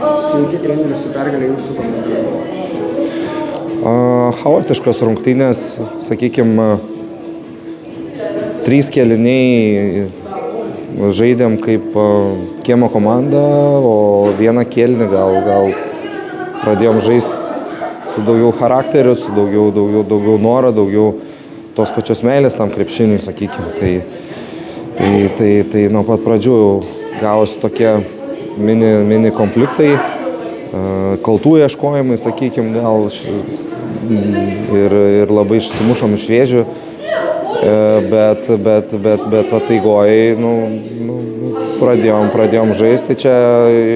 Sveiki trenerių su pergalė jūsų komandoje. Chaotiškos rungtynės, sakykime, 3 kėliniai žaidėm kaip kiemo komanda, o vieną kėlinį gal pradėjom žaisti su daugiau charakteriu, su daugiau noro, daugiau tos pačios meilės tam krepšiniui, sakykime. Tai nuo pat pradžių gavosi tokie mini konfliktai, kaltų ieškojimai, sakykime, gal ir labai išsimušom iš vėžių, bet eigoj pradėjom žaisti, tai čia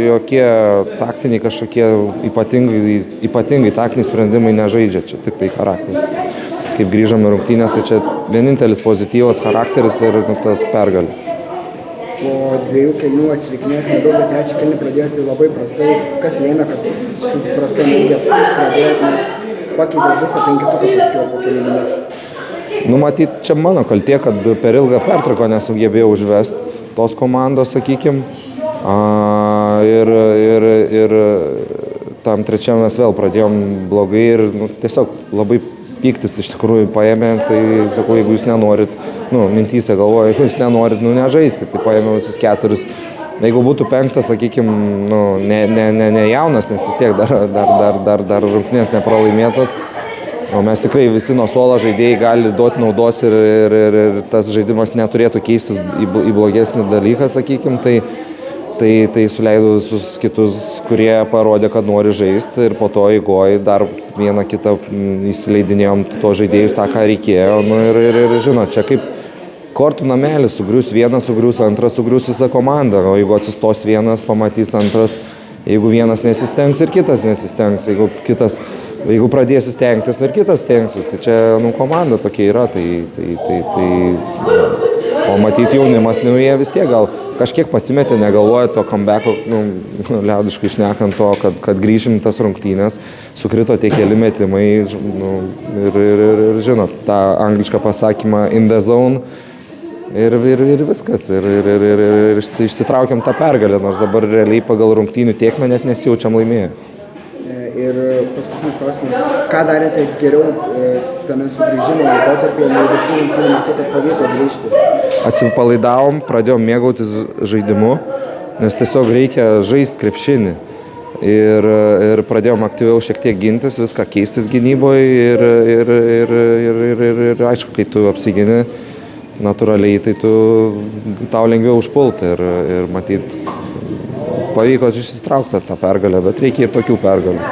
jokie taktiniai kažkokie ypatingai taktiniai sprendimai nežaidžia, čia tik tai charakteris. Kaip grįžom į rungtynės, tai čia vienintelis pozityvas charakteris ir tas pergalė. Po 2 kėlinių atsilikinėti nedaug, bet 3 kėlinį pradėjote labai prastai. Kas lėmė, kad su prastai energija pradėjote, nes pakeitė visą 5-tuką paskiau po kelių minučių? Matyt, čia mano kaltė, kad per ilgą pertrauką nesugebėjau užvesti tos komandos, sakykime. Ir tam trečiam mes vėl pradėjom blogai ir tiesiog labai pyktis iš tikrųjų paėmė, tai sakau, jeigu jūs nenorit, mintyse galvoju, jeigu jūs nenorit, nežaiskit, tai paėmė visus 4. Jeigu būtų 5, sakykime, ne jaunas, nes vis tiek dar rungtynės nepralaimėtos, o mes tikrai visi nuo suolo žaidėjai gali duoti naudos ir tas žaidimas neturėtų keistis į blogesnį dalyką, sakykime, tai suleidau visus kitus, kurie parodė, kad nori žaisti ir po to eigoj dar vieną kitą įsileidinėjom to žaidėjus tą, ką reikėjo. Ir žinot, čia kaip kortų namelis, sugrius vienas, sugrius antras, sugrius visą komandą. O jeigu atsistos vienas, pamatys antras, jeigu vienas nesistengs ir kitas nesistengs, jeigu pradėsi stengtis ir kitas stengsis, tai čia komanda tokia yra, o matyti jaunimas, jie vis tiek gal kažkiek pasimetė, negalvoja to comebacko, liaudiškai šnekant to, kad grįžim tas rungtynės, sukrito tie keli metimai ir žinot, tą anglišką pasakymą in the zone ir viskas, ir išsitraukiam tą pergalę, nors dabar realiai pagal rungtynių tiekmę net nesijaučiam laimėję. Ir paskutinis klausimas, ką darėte geriau tame sugrįžimo laikotarpyje, nei visų rungtynių metu, kad pavyko grįžti? Atsipalaidavom, pradėjom mėgautis žaidimu, nes tiesiog reikia žaisti krepšinį. Ir pradėjom aktyviau šiek tiek gintis, viską keistis gynyboje ir aišku, kai tu apsigini natūraliai, tai tau lengviau užpulti ir matyt, pavyko išsitraukti tą pergalę, bet reikia ir tokių pergalių.